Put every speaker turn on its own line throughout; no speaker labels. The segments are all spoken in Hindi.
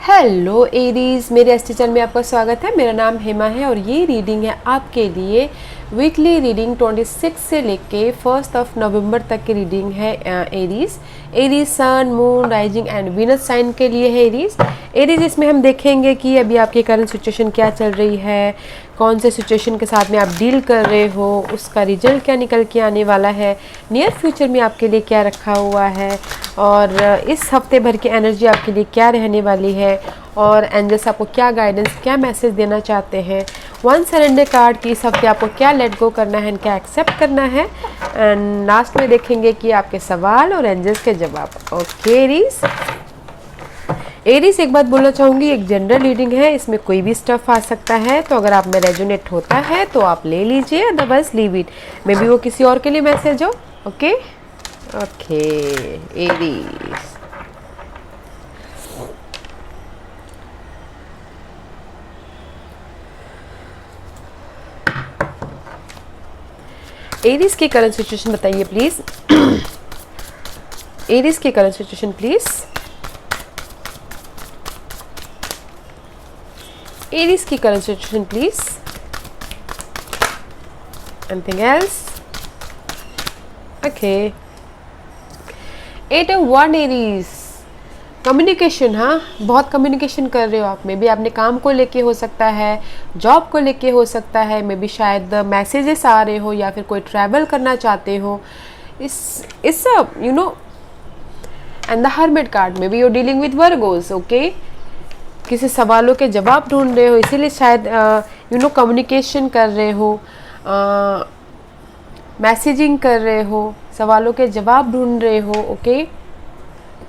हेलो एरीज, मेरे एस्टी चैनल में आपका स्वागत है। मेरा नाम हेमा है और ये रीडिंग है आपके लिए वीकली रीडिंग 26 से लेके 1 नवंबर तक की रीडिंग है। Aries sun, moon, rising and Venus sign के लिए है। एरीज इसमें हम देखेंगे कि अभी आपकी करंट सिचुएशन क्या चल रही है, कौन से सिचुएशन के साथ में आप डील कर रहे हो, उसका रिजल्ट क्या निकल के आने वाला है, नियर फ्यूचर में आपके लिए क्या रखा हुआ है और इस हफ्ते भर की एनर्जी आपके लिए क्या रहने वाली है और एंजल्स आपको क्या गाइडेंस, क्या मैसेज देना चाहते हैं। वन सरेंडर कार्ड की इस हफ्ते आपको क्या लेट गो करना है, क्या एक्सेप्ट करना है, एंड लास्ट में देखेंगे कि आपके सवाल और एंजल्स के जवाब। ओके एरीज एक बात बोलना चाहूँगी, एक जनरल रीडिंग है, इसमें कोई भी स्टफ आ सकता है, तो अगर आप में रेजोनेट होता है तो आप ले लीजिए, otherwise leave it. May be वो किसी और के लिए मैसेज हो। ओके एरीज की करंट सिचुएशन बताइए प्लीज। एरीज की करंट सिचुएशन प्लीज। एरीज की current situation please. Anything else? Okay, 8 of 1 Aries, communication. हाँ, बहुत कम्युनिकेशन कर रहे हो आप। में भी आपने काम को लेके हो सकता है, जॉब को लेके हो सकता है, मे बी शायद मैसेजेस आ रहे हो या फिर कोई ट्रैवल करना चाहते हो। इस you know and the hermit card में भी you dealing with Virgo's. Okay, किसी सवालों के जवाब ढूंढ रहे हो, इसीलिए शायद कम्युनिकेशन कर रहे हो, मैसेजिंग कर रहे हो, सवालों के जवाब ढूंढ रहे हो। Okay,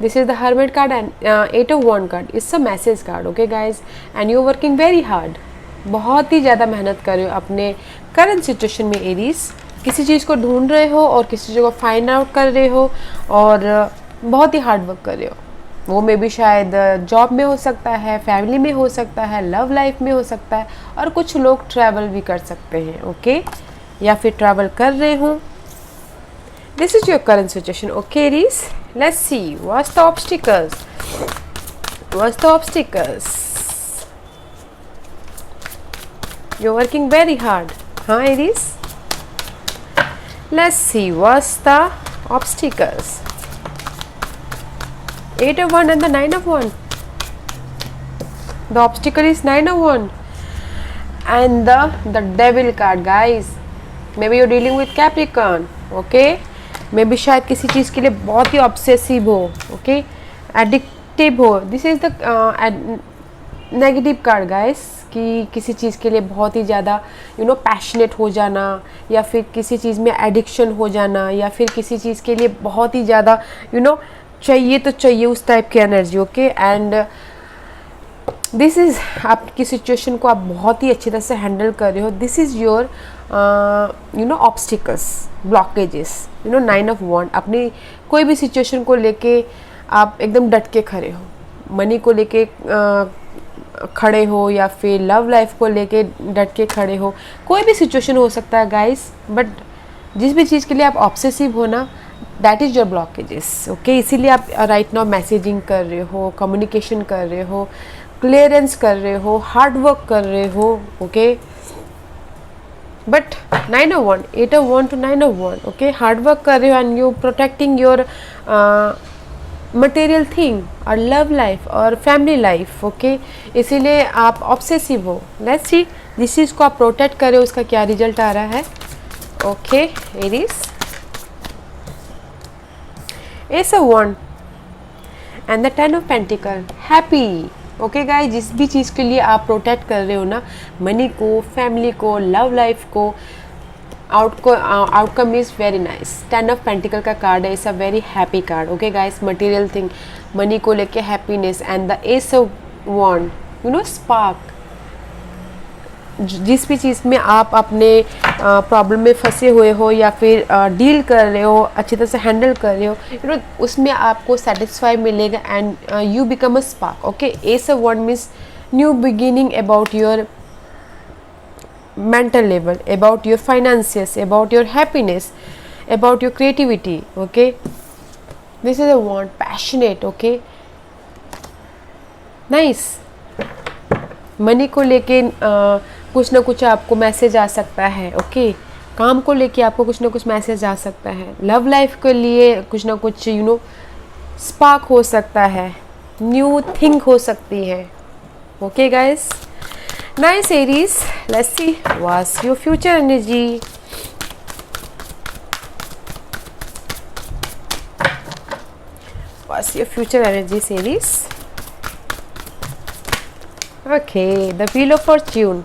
this is the hermit card and 8 of 1 card it's a message card. Okay guys, and you working very hard, बहुत ही ज़्यादा मेहनत कर रहे हो अपने करंट सिचुएशन में। एरीज किसी चीज़ को ढूंढ रहे हो और किसी चीज़ को फाइंड आउट कर रहे हो और बहुत ही हार्ड वर्क कर रहे हो। वो मे भी शायद जॉब में हो सकता है, फैमिली में हो सकता है, लव लाइफ में हो सकता है, और कुछ लोग ट्रैवल भी कर सकते हैं। ओके, या फिर ट्रैवल कर रहे हो। This is your current situation. Okay, Aries, let's see what's the obstacles. What's the obstacles? You're working very hard, huh, Aries? Let's see what's the obstacles. 8 of 1 and the 9 of 1. The obstacle is 9 of 1 and the devil card, guys. Maybe you're dealing with Capricorn. Okay, मे भी शायद किसी चीज़ के लिए बहुत ही ऑब्सेसिव हो। ओके, एडिक्टिव हो। This is the negative card guys, कि किसी चीज़ के लिए बहुत ही ज़्यादा पैशनेट हो जाना, या फिर किसी चीज़ में एडिक्शन हो जाना, या फिर किसी चीज़ के लिए बहुत ही ज़्यादा चाहिए तो चाहिए, उस टाइप की energy. Okay, and this is आपकी सिचुएशन को आप बहुत ही अच्छी तरह से हैंडल कर रहे हो। This is your obstacles, blockages. 9 of 1, अपनी कोई भी सिचुएशन को लेके आप एकदम डट के खड़े हो। मनी को लेके खड़े हो, या फिर लव लाइफ को लेके डट के खड़े हो। कोई भी सिचुएशन हो सकता है गाइस, बट जिस भी चीज़ के लिए आप ऑब्सेसिव हो ना, that is your blockages. Okay, इसीलिए आप राइट नाउ मैसेजिंग कर रहे हो, कम्युनिकेशन कर रहे हो, क्लियरेंस कर रहे हो, हार्ड वर्क कर रहे हो। Okay, but 9 of 1, 8 of 1 to 9 of 1, okay, hard work कर रहे हो and you protecting your material thing और लव लाइफ और फैमिली लाइफ। ओके, इसीलिए आप ऑब्सेसिव हो। लेट्स सी जिस चीज़ को आप प्रोटेक्ट कर रहे हो उसका क्या रिजल्ट आ रहा है। Okay Aries, ace of wands and the 10 of pentacle, happy. Okay guys, जिस भी चीज़ के लिए आप प्रोटेक्ट कर रहे हो ना, मनी को, फैमिली को, लव लाइफ को, outcome is very nice. 10 of pentacle का कार्ड है, it's a very happy card. Okay guys, material thing, money को लेके happiness, and the ace of wands, spark. जिस भी चीज़ में आप अपने प्रॉब्लम में फंसे हुए हो या फिर डील कर रहे हो, अच्छी तरह से हैंडल कर रहे हो, उसमें आपको सेटिस्फाई मिलेगा and you become a spark. Okay, ace of wands means new beginning about your mental level, about your finances, about your happiness, about your creativity. Okay, this is a word, passionate. Okay, nice. Money को लेके कुछ ना कुछ आपको मैसेज आ सकता है। ओके, काम को लेके आपको कुछ ना कुछ मैसेज आ सकता है। लव लाइफ के लिए कुछ ना कुछ स्पार्क हो सकता है, न्यू थिंग हो सकती है। Okay guys, nice Aries, let's see what's your future energy. What's your future energy, Aries? Okay, the Wheel of Fortune.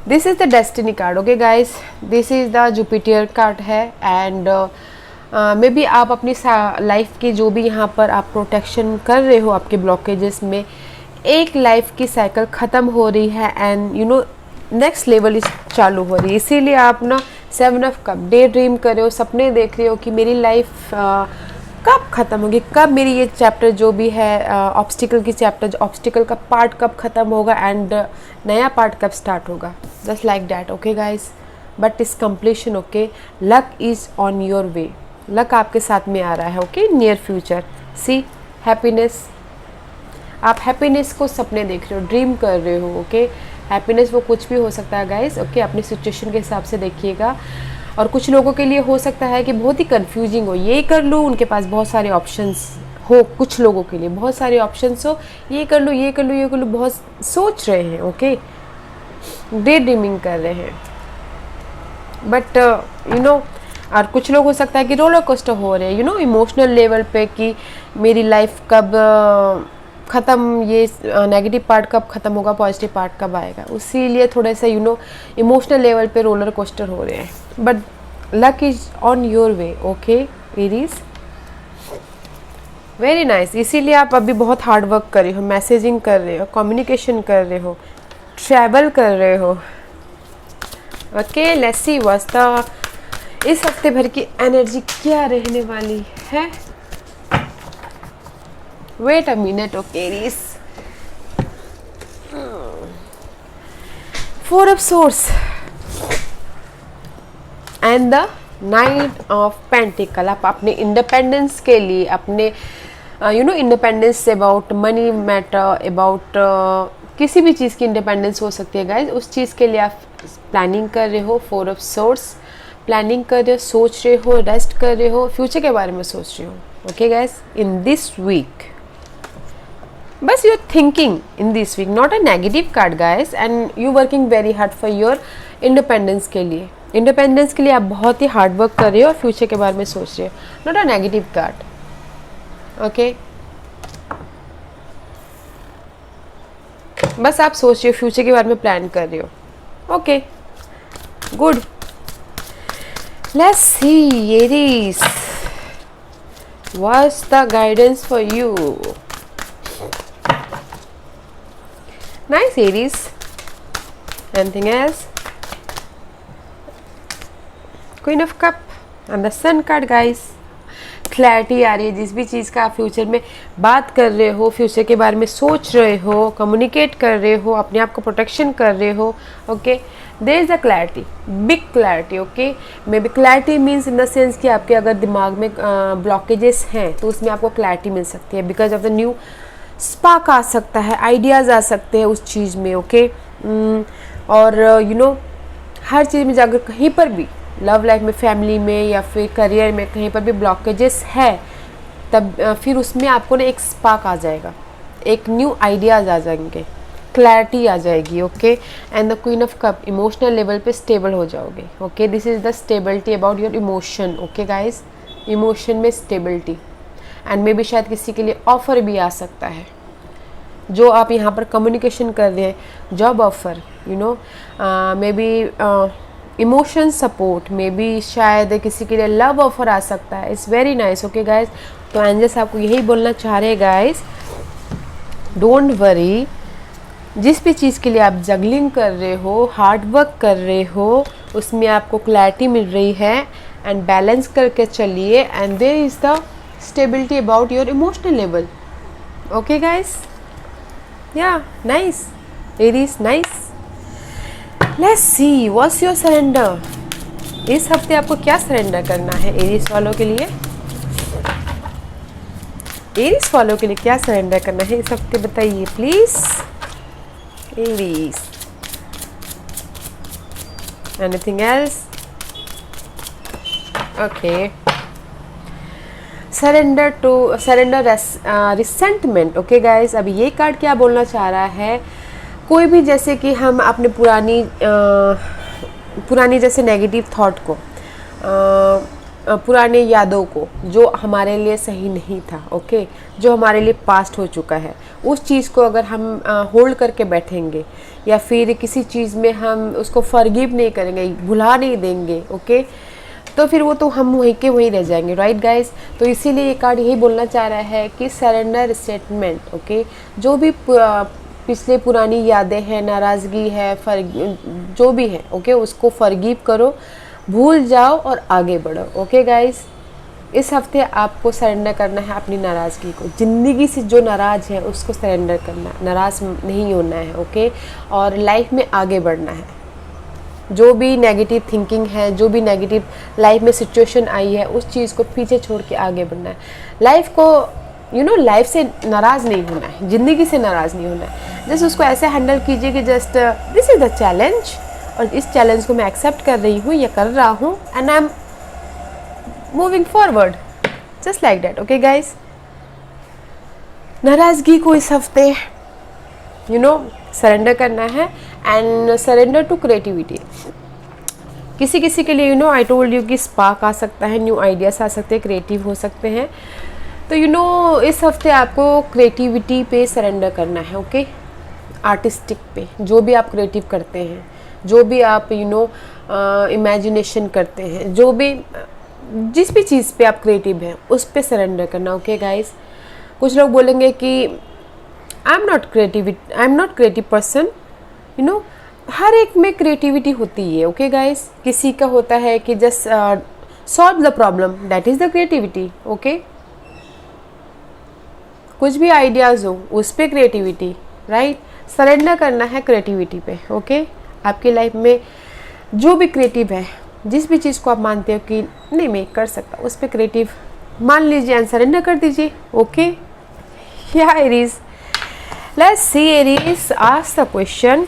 This is the Destiny card. Okay, guys, this is the Jupiter card है and मे बी आप अपनी लाइफ की जो भी यहाँ पर आप प्रोटेक्शन कर रहे हो आपके ब्लॉकेजेस में, एक लाइफ की साइकिल ख़त्म हो रही है एंड नेक्स्ट लेवल इस चालू हो रही है। इसीलिए आप ना 7 ऑफ कप डे ड्रीम कर रहे हो, सपने देख रहे हो कि मेरी लाइफ कब ख़त्म होगी, कब मेरी ये चैप्टर जो भी है ऑब्स्टिकल की चैप्टर, ऑब्स्टिकल का पार्ट कब ख़त्म होगा एंड नया पार्ट कब स्टार्ट होगा। Just like that. Okay guys, but is completion. Okay, luck is on your way, luck आपके साथ में आ रहा है। Okay, near future. See happiness, आप हैप्पीनेस को सपने देख रहे हो, ड्रीम कर रहे हो। ओके, हैप्पीनेस वो कुछ भी हो सकता है गाइस। ओके, अपनी सिचुएशन के हिसाब से देखिएगा। और कुछ लोगों के लिए हो सकता है कि बहुत ही कंफ्यूजिंग हो, ये कर लूँ, उनके पास बहुत सारे ऑप्शंस हो। कुछ लोगों के लिए बहुत सारे ऑप्शंस हो, ये कर लूँ, ये कर लूँ, ये कर लूँ, बहुत सोच रहे हैं। ओके, डे ड्रीमिंग कर रहे हैं। बट और कुछ लोग हो सकता है कि रोलर कोस्टर हो रहे हैं इमोशनल लेवल पे, कि मेरी लाइफ कब ख़त्म, ये नेगेटिव पार्ट कब ख़त्म होगा, पॉजिटिव पार्ट कब आएगा। उसीलिए थोड़े से इमोशनल लेवल पे रोलर कोस्टर हो रहे हैं। But luck is on your way. Okay Aries, very nice. इसीलिए आप अभी बहुत हार्ड वर्क कर रहे हो, मैसेजिंग कर रहे हो, कम्युनिकेशन कर रहे हो, ट्रैवल कर रहे हो। Okay, let's see what's the इस हफ्ते भर की एनर्जी क्या रहने वाली है। Wait a minute. Okay Aries, 4 of swords and the 9 of pentacles. आप अपने इंडिपेंडेंस के लिए, अपने independence about money matter, about किसी भी चीज़ की इंडिपेंडेंस हो सकती है गाइज, उस चीज़ के लिए आप प्लानिंग कर रहे हो। 4 ऑफ सोर्स, प्लानिंग कर रहे हो, सोच रहे हो, रेस्ट कर रहे हो, फ्यूचर के बारे में सोच रहे हो। Okay guys, in this week बस you are thinking in this week, not a negative card guys, and you working very hard for your independence के लिए। इंडिपेंडेंस के लिए आप बहुत ही हार्ड वर्क कर रहे हो और फ्यूचर के बारे में सोच रहे हो, not a negative card. Okay, बस आप सोच रहे हो, फ्यूचर के बारे में प्लान कर रहे हो। Okay, good. Let's see Aries, what's the guidance for you. Nice Aries, anything else? Queen of cup and the sun card guys. Clarity आ रही है, जिस भी चीज़ का आप फ्यूचर में बात कर रहे हो, फ्यूचर के बारे में सोच रहे हो, कम्युनिकेट कर रहे हो, अपने आप को प्रोटेक्शन कर रहे हो। Okay, there is a clarity, big clarity. Okay, maybe clarity means in the sense कि आपके अगर दिमाग में ब्लॉकेजेस हैं तो उसमें आपको क्लैरिटी मिल सकती है, because of the new spark आ सकता है, आइडियाज़ आ सकते हैं उस चीज़ में। ओके, और हर चीज़ में जाकर कहीं पर भी, लव लाइफ में, फैमिली में, या फिर करियर में, कहीं पर भी ब्लॉकेजेस है, तब फिर उसमें आपको ना एक स्पार्क आ जाएगा, एक न्यू आइडियाज़ आ जाएंगे, क्लैरिटी आ जाएगी। Okay, and the queen of cup, emotional level पे स्टेबल हो जाओगे। Okay, this is the stability about your emotion. Okay guys, emotion में स्टेबिलिटी, एंड मे बी शायद किसी के लिए ऑफ़र भी आ सकता है जो आप यहाँ पर कम्युनिकेशन कर रहे हैं, job offer, may be emotion support, may be शायद किसी के लिए लव ऑफर आ सकता है। It's very nice. Okay guys, तो एंजल्स आपको यही बोलना चाह रहे हैं गाइज, डोंट वरी। जिस भी चीज़ के लिए आप जगलिंग कर रहे हो, हार्ड वर्क कर रहे हो, उसमें आपको क्लैरिटी मिल रही है, एंड बैलेंस करके चलिए, and there is the stability about your emotional level. Okay guys, yeah nice Aries, nice. Let's see what's your surrender. इस हफ्ते आपको क्या सरेंडर करना है एरीज वालों के लिए। एरीज वालों के लिए क्या सरेंडर करना है इस हफ्ते बताइए please. Aries, anything else? Okay, surrender resentment. Okay guys, अभी ये कार्ड क्या बोलना चाह रहा है, कोई भी जैसे कि हम अपने पुरानी जैसे नेगेटिव थॉट को, पुराने यादों को जो हमारे लिए सही नहीं था, ओके, जो हमारे लिए पास्ट हो चुका है, उस चीज़ को अगर हम होल्ड करके बैठेंगे या फिर किसी चीज़ में हम उसको फॉरगिव नहीं करेंगे, भुला नहीं देंगे, ओके, तो फिर वो तो हम वहीं के वहीं रह जाएंगे, राइट गाइस। तो इसीलिए ये कार्ड यही बोलना चाह रहा है कि सरेंडर स्टेटमेंट, ओके, जो भी पिछले पुरानी यादें हैं, नाराज़गी है, जो भी है, ओके, उसको फॉरगिव करो, भूल जाओ और आगे बढ़ो, ओके गाइस। इस हफ्ते आपको सरेंडर करना है अपनी नाराज़गी को, ज़िंदगी से जो नाराज़ है उसको सरेंडर करना है, नाराज़ नहीं होना है, ओके, और लाइफ में आगे बढ़ना है। जो भी नेगेटिव थिंकिंग है, जो भी नेगेटिव लाइफ में सिचुएशन आई है, उस चीज़ को पीछे छोड़ के आगे बढ़ना है। लाइफ को लाइफ से नाराज़ नहीं होना है, ज़िंदगी से नाराज़ नहीं होना है। जस्ट उसको ऐसे हैंडल कीजिए कि just this is the challenge, और इस चैलेंज को मैं एक्सेप्ट कर रही हूँ या कर रहा हूँ, and I am moving forward, just like that, okay guys. नाराज़गी को इस हफ्ते सरेंडर करना है, एंड सरेंडर टू क्रिएटिविटी। किसी किसी के लिए आई टोल्ड यू कि स्पार्क आ सकता है, न्यू आइडियाज़ आ सकते हैं, क्रिएटिव हो सकते हैं। तो इस हफ्ते आपको क्रिएटिविटी पे सरेंडर करना है, ओके, आर्टिस्टिक पे, जो भी आप क्रिएटिव करते हैं, जो भी आप इमेजिनेशन करते हैं, जो भी जिस भी चीज़ पे आप क्रिएटिव हैं उस पे सरेंडर करना, ओके गाइस। कुछ लोग बोलेंगे कि I am not creative person, हर एक में क्रिएटिविटी होती है, ओके गाइस। किसी का होता है कि just solve the problem, that is the creativity, okay. कुछ भी आइडियाज़ हो उस पे क्रिएटिविटी, राइट। सरेंडर करना है क्रिएटिविटी पे, ओके। आपकी लाइफ में जो भी क्रिएटिव है, जिस भी चीज़ को आप मानते हो कि नहीं मैं कर सकता, उस पे क्रिएटिव मान लीजिए एंड सरेंडर कर दीजिए, ओके। या Aries, let's see Aries, ask the question.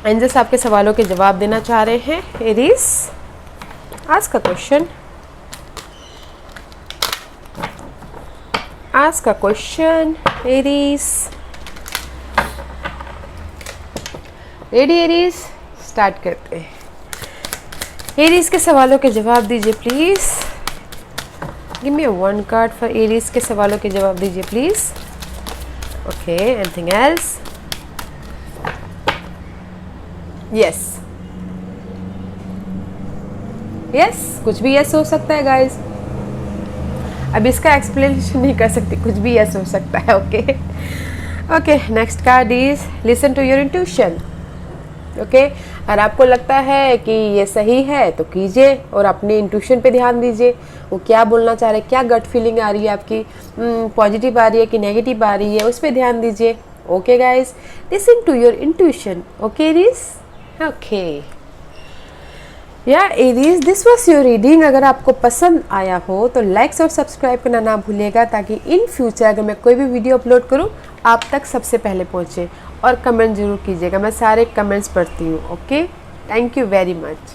Angels आपके सवालों के जवाब देना चाह रहे हैं। Aries, ask a question, ask a question Aries. Ready Aries, start करते हैं। एरीज के सवालों के जवाब दीजिए please. Give me one card for Aries के सवालों के जवाब दीजिए please. Okay, anything else? Yes, yes, कुछ भी यस हो सकता है गाइज। अब इसका एक्सप्लेनेशन नहीं कर सकती, कुछ भी यस हो सकता है, okay. Okay, next card is listen to your intuition, okay. और आपको लगता है कि ये सही है तो कीजिए और अपने इंट्यूशन पे ध्यान दीजिए। वो क्या बोलना चाह रहे हैं, क्या गट फीलिंग आ रही है आपकी, पॉजिटिव आ रही है कि नेगेटिव आ रही है, उस पर ध्यान दीजिए, okay guys. Listen to your intuition, okay Aries, okay. या Aries, this was your reading. अगर आपको पसंद आया हो तो लाइक्स और सब्सक्राइब करना ना भूलिएगा, ताकि इन फ्यूचर अगर मैं कोई भी वीडियो अपलोड करूं आप तक सबसे पहले पहुंचे। और कमेंट ज़रूर कीजिएगा, मैं सारे कमेंट्स पढ़ती हूँ, okay. Thank you very much.